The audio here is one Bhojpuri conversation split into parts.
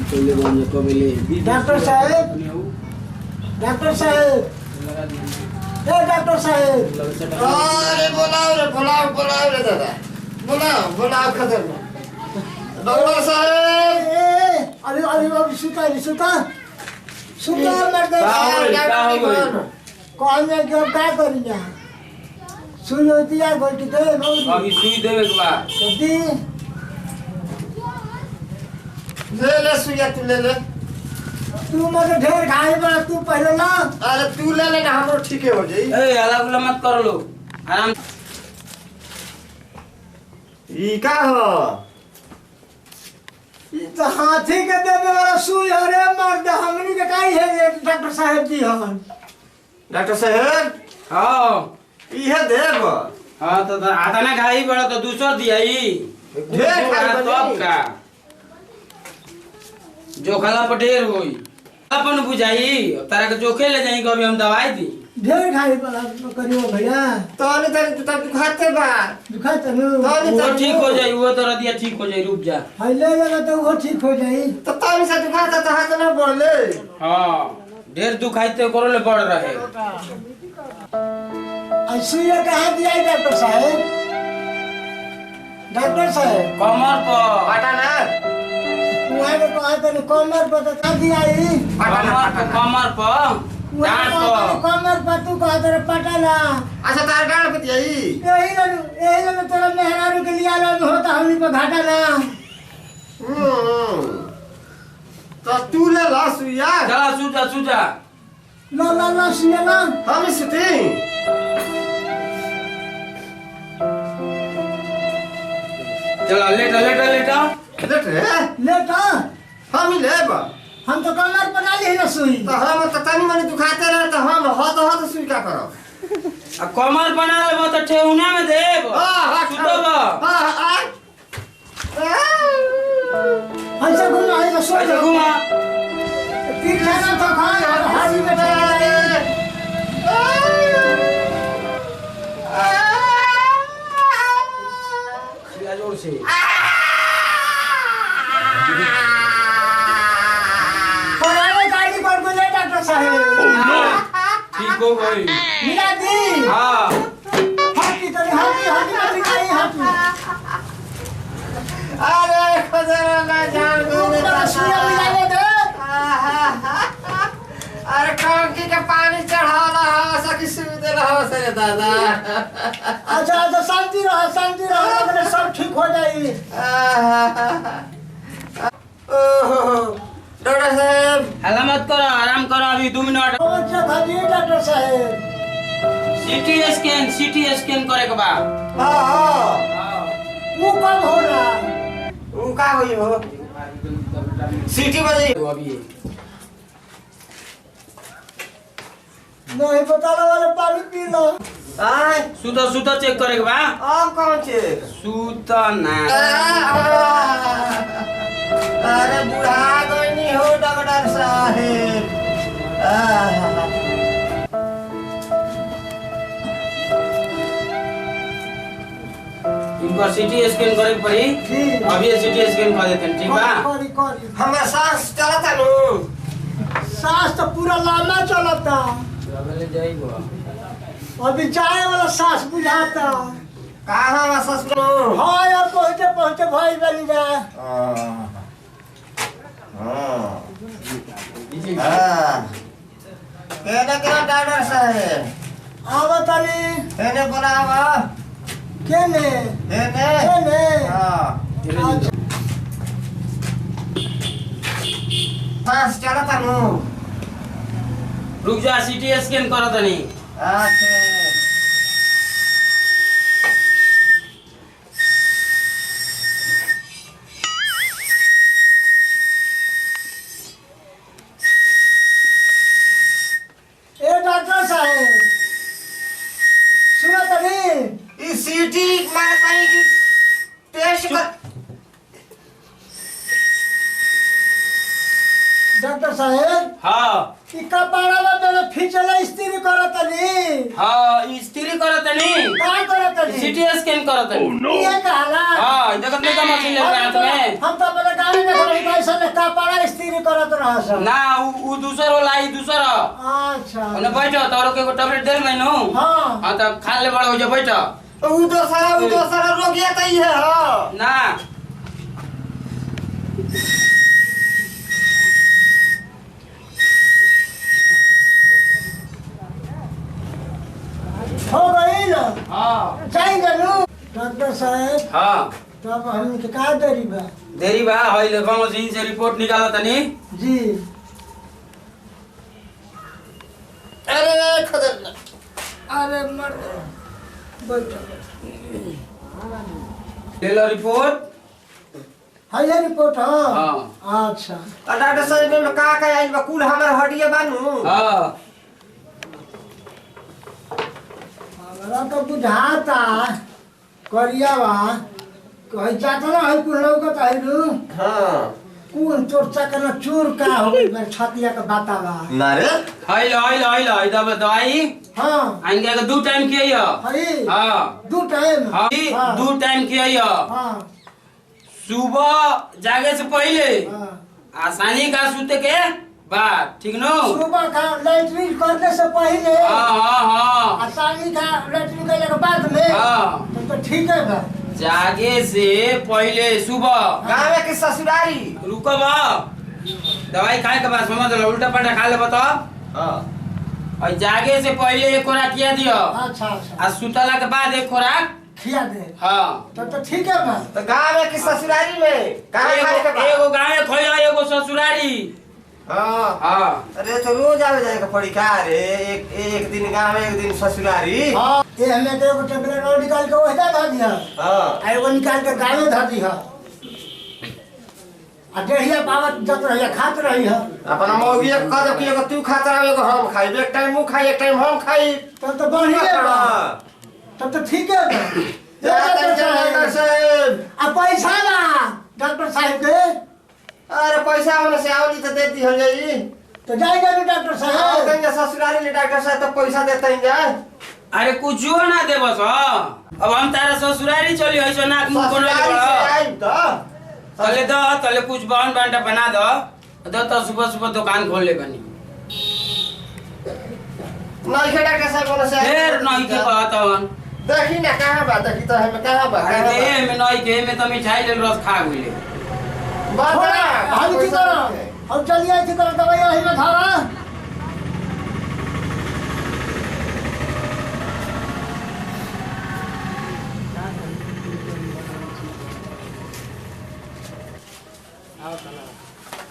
डॉक्टर साहब, डॉक्टर साहब, डॉक्टर साहब, अरे बोलाओ रे दादा, बोलाओ खतर में डॉक्टर साहब। अरे सुता मर्द कौन में क्यों क्या करिया सुई होती है गोटी दे अभी सुई देवे के बा दी ले सुइया तू ले तू मुझे ढेर खाए बड़ा तू पहले ना। अरे तू ले ना हमरो ठीक हो जाई। ए हला गुला मत कर लो आराम। ई का हो ये तो हाथी के देवे वाला सुई है रे मर्द हमनी के काई है ये डॉक्टर साहब जी हन। डॉक्टर साहब हां इहे देब। हां तो आता ना खाई बड़ा तो दूसर दियाई ढेर खाई तब का जो खाला पटेर होई अपन बुझाई तारा के जोखे ले जाई कभी हम दवाई दी ढेर खाए बड़ा करियो भैया तने तू खाते बा दुखा तनु वो ठीक हो जाई वो तो रदिया ठीक हो जाई रुक जा हले लगा तो वो ठीक हो जाई तो तने से दुखाता तो हाथ ना बोले। हां ढेर दुखाइते करो ले बढ़ रहे ऐसे ये कहा दिया डॉक्टर साहब। डॉक्टर साहब कमर पर पाटा ना वहां के कहा तो कमर पर तो का दिया ई कमर पर डांट पर कमर पर तू कहा तो पटाला। अच्छा तार गाड़ पे दियाई यही लो तेरा मेहरारू के लिया लो होता हमनी पे घाटा ना। तो तू ले ला सुइया चला सुजा ला सुया ना हम सुती चला लेटा लेट रे लेटा हम ही लेब। हम तो कमर पर ना ले सुई तो हम तो तनी मनी दुखाते रहे तो हम हाथ सुई का करब। आ कमर बना लेबो तो ठेहुना में देब हां सुतब हां ऐसा घुमा ऐसा सो ऐसे घुमा तीन खाना तो खाए और हाजी में चला सिया जोर से पुराने गाड़ी पर को ले डॉक्टर साहब ठीक हो गई मिला दी हां हाथी में दिखाई हाथी अरे खजरा ना जान गए सुया मिला दे अरे टंकी के पानी चढ़ाला हो सकी सुविधा रहो से दादा। अच्छा शांति रहो अपने सब ठीक हो जाई। ओहो डॉक्टर साहब हला मत करो आराम करो अभी 2 मिनट अच्छा भाजी डॉक्टर साहब सीटी स्कैन करे के बा। हां वो कब हो रहा ऊ का होई हो सीटी बजे अभी नहीं बताने वाले पानी पी लो। आय सुता चेक करे के बा। अब कौन छे सुता ना अरे बुढ़ा गईनी हो डॉक्टर साहब। इनको सीटी स्कैन करे के पड़ी अभी सीटी स्कैन कर देते हैं ठीक बा। करी हमरा सांस चलता नु सांस तो पूरा लाना चलता अबे जाइबो अभी जाए वाला सांस बुझाता कहां वासस नु हाँ यार पहुंचे भाई बनी जा। केना डॉक्टर साहब आवा तारी एने बुलावा केने एने हां अच्छा सांस चलता नु रुक जा सीटी स्कैन करो तनी। अच्छा ए डॉक्टर साहब सुना तनी ई सीटी मारे ताई की टेस्ट कर। डॉक्टर साहब हां ई कपाड़ा में मेरे फिचला स्त्री करतनी हां स्त्री करो तनी का करतनी सीटी स्कैन करो तनी। ये कहला हां देखत नहीं का मशीन ले हाथ में हम तो अपने गाड़ी में खड़े कैसे कपाड़ा स्त्री करत रहा सब ना उ दूसर होला ई दूसर अच्छा ओने बैठो तोरो के टैबलेट देल मैनू हाँ हां त खा ले बड़ हो जा बैठो उ दोसरा रोगिया त ई है हां ना हो गई ना हां चाहिए नु डॉक्टर साहब हां तब हम के का देरी बा देरी बा हई ले मशीन से रिपोर्ट निकाला तनी जी अरे खदर अरे मर बैठो ले लो रिपोर्ट हाय रिपोर्ट हां हां अच्छा डॉक्टर साहब में का आइल बा कुल हमर हड्डिया बानू हां हमरा तो बुझाता करिया बा कहि जाता ना है कुल लोग का है नु हां कुल चोर चकना चोर का हो गई मेरे छातिया का बाता बा ना रे हई लो दवाई हां आइंगे के दो टाइम किया हई हां दो टाइम हई दो टाइम किया हां सुबह जागे से पहले हां आसानी का सूते के बाद ठीक नो सुबह का लैट्रिन करने से पहले हाँ आसानी का लैट्रिन करने के बाद में हाँ तो ठीक है बा जागे से पहले सुबह गाँव के ससुरारी रुको बा दवाई खाए के बाद समझ लो उल्टा पल्टा खा ले बताओ हां और जागे से पहले एक खुराक किया दियो अच्छा अच्छा और सुतला के बाद एक खुराक खिया दे हाँ तो ठीक है बा तो गाँव के ससुरारी में कहाँ खाए के बा एगो गाँव खोया एगो ससुरारी हां हाँ अरे तो रोज आवे जाए का पड़ी का रे एक दिन गाँव एक दिन ससुरारी हां ये हमें तो एगो टेबलेट और निकाल के ओहदा ध दिया हां आ एगो निकाल के गावे ध दिया आ डेढ़िया पावत जत रहिया खात रही है अपना मौगी के कह दो कि एगो तू खाता रह एगो हम खाई एक टाइम मुंह खाई एक टाइम हम खाई तब तो बढ़िया बा तब तो ठीक है बा डॉक्टर साहब आ पैसा बा डॉक्टर साहब के अरे पैसा होने से आवली तो दे दी हो जाई तो जाएगा भी डॉक्टर और साहब कहीं ससुरारी ने डॉक्टर साहब तो पैसा देते हैं जाए अरे कुछ ना दे बस अब हम तारा ससुरारी चली है नाक मुंह कोना ससुरारी से आई तो तले कुछ बहन बांटा बना दो तो सुबह सुबह दुकान खोल ले बनी नहीं के डॉक्टर साहब होने से फिर नहीं के कहता हन देखी ना कहां बा देखी तो है कहां बा अरे दे में नहीं के में तो मिठाई ले रस खा गइले हम की तरह हम चलिए इसी तरह दवाई यही में धारा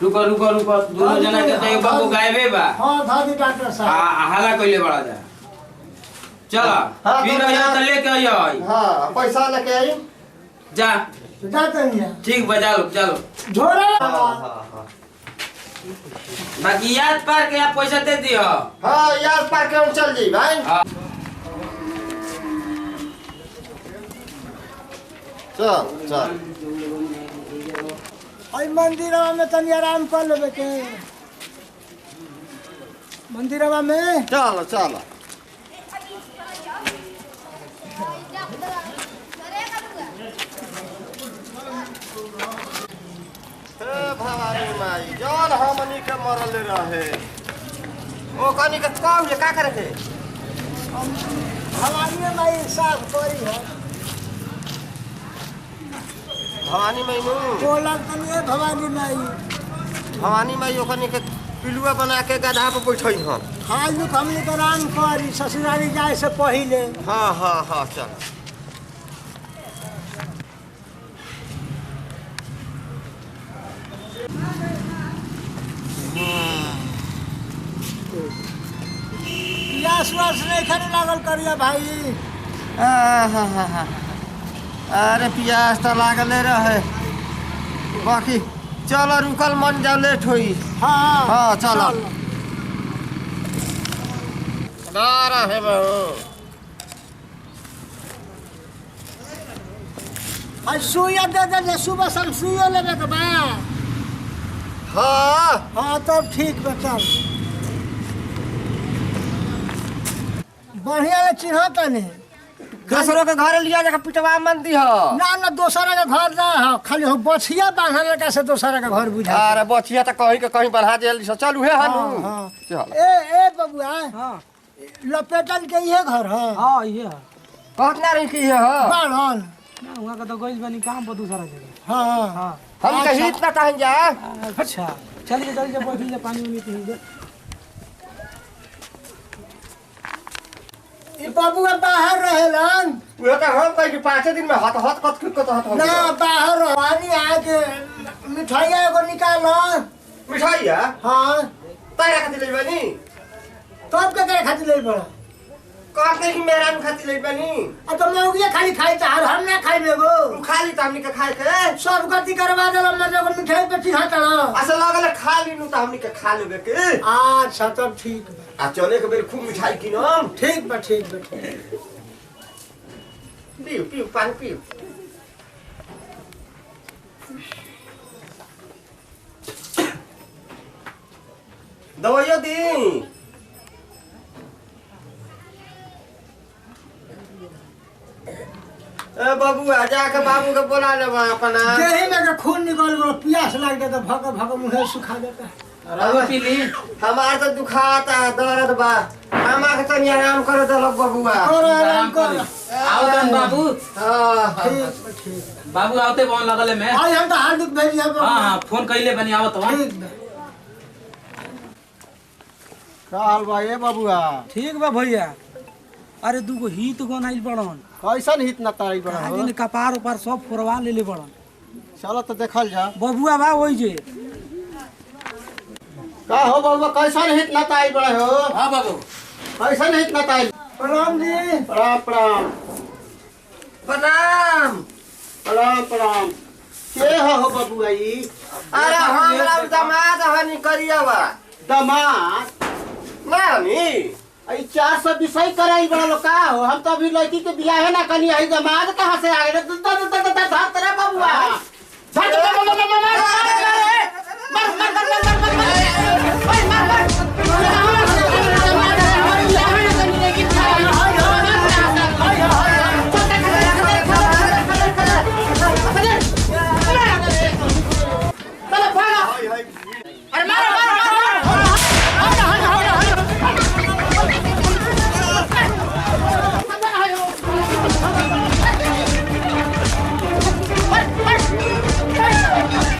रुको दोनों जना के तो बाबू गायबे बा हां धादी डॉक्टर साहब हाला कइले बड़ा जा चला हाँ, फिर तो आया तो लेके आइयो हां पैसा लेके आई जा जाते हैं ठीक बजा लो चलो झोरा हां बाकी याद पार के आप पैसा दे दियो हां यार पार के हम चल जी भाई हाँ। चल आई मंदिरवा में तनी आराम कर लेबे के मंदिरवा में चलो भवानी माई जल हमनी के मरल रहे ओ कनी के कौन का करे थे भवानी में मैं साफ करी है भवानी माई नु बोलक तनी भवानी में भवानी माई ओकनी के पिलुआ बना के गधा पे बैठई हम हां लुक हमने के आराम करी ससुराली जाए से पहले हां चल प्यास वास नहीं खाने लागल करिया भाई अरे प्यास तो लागले रहे बाकी चलो रुकल मन जाओ लेट होई हाँ चलो नारा है बहू आज सुइया दे दे सुबह शाम सुइया लेबे के बा हाँ तब ठीक बता बढ़िया ले चिन्हता नहीं दूसरों के घर लिया जाकर पिटवा मन दी हो ना ना दोसरा के घर ना हो खाली हो बछिया बांधल का से दोसरा के घर बुझा अरे बचिया तो कहीं के कहीं बढ़ा दिया चल उहे हाँ, हनु हाँ। चल ए बबुआ हां लपेटन के ये घर है हां ये बहुत ना रही की है हो बाड़न ना वहां का तो गइल बनी काम पर दूसरा जगह हाँ हां हम कहीं इतना कहीं जा अच्छा चलिए जल्दी बैठ जा पानी उनी पी ई बबुआ बाहर रहेलन उहे तो हम कहीं 5 दिन में हाथ हाथ कत कत हाथ ना बाहर पानी आके मिठाइया एगो निकाल मिठाई है हाँ तारा खातिर ले बनी तब के करे खातिर ले पड़ा कहते कि मेरा खातिर ले बनी अब तो मौगिया खाली खाई चाह हम ना खाई बेगो तू खाली त हमनी के खाए के सब गति करवा देला मजे को मिठाई पे चिढ़ा चढ़ा असल लगल खा लीनु त हमनी के खा लेबे के अच्छा तब ठीक बा आ चले के बेर खूब मिठाई किनम ठीक बा ठीक बा ठीक। पीऊ पीऊ पानी पीऊ दवाइयो दी ए बबुआ जाके बाबू के बोला लेबा अपना देही में के खून निकल गो प्यास लग जाता भग भग मुंह सुखा देता रवा पी ली हमार तो दुखाता दर्द बा हमा के तनी आराम कर देलक बबुआ और आराम कर आओ तन बाबू हां ठीक बा ठीक बाबू आवते फोन लगले मैं आई हम तो हार्दिक भेजिया हां हां फोन कइले बनी आवत हो ठीक बा का हाल बा ए बबुआ ठीक बा भैया अरे दूगो हित गन आइल बड़न कैसन हित न तारी बड़ा हो आगे कपार उपार सब फोरवा ले बड़न चलो तो देखल जा बबुआ बा ओइ जे का हो बबुआ कैसन हित न तारी बड़ा हो हां बाबू कैसन हित न तारी प्रणाम जी प्रणाम प्रणाम प्रणाम प्रणाम प्रणाम के हो बबुआ ई अरे हमरा दामाद हनी करियावा दमाद नानी आई 400 विषय कराई बड़ा लो का हो हम तो अभी लड़की के बियाह है ना कनी आई दमाद कहां से आ गए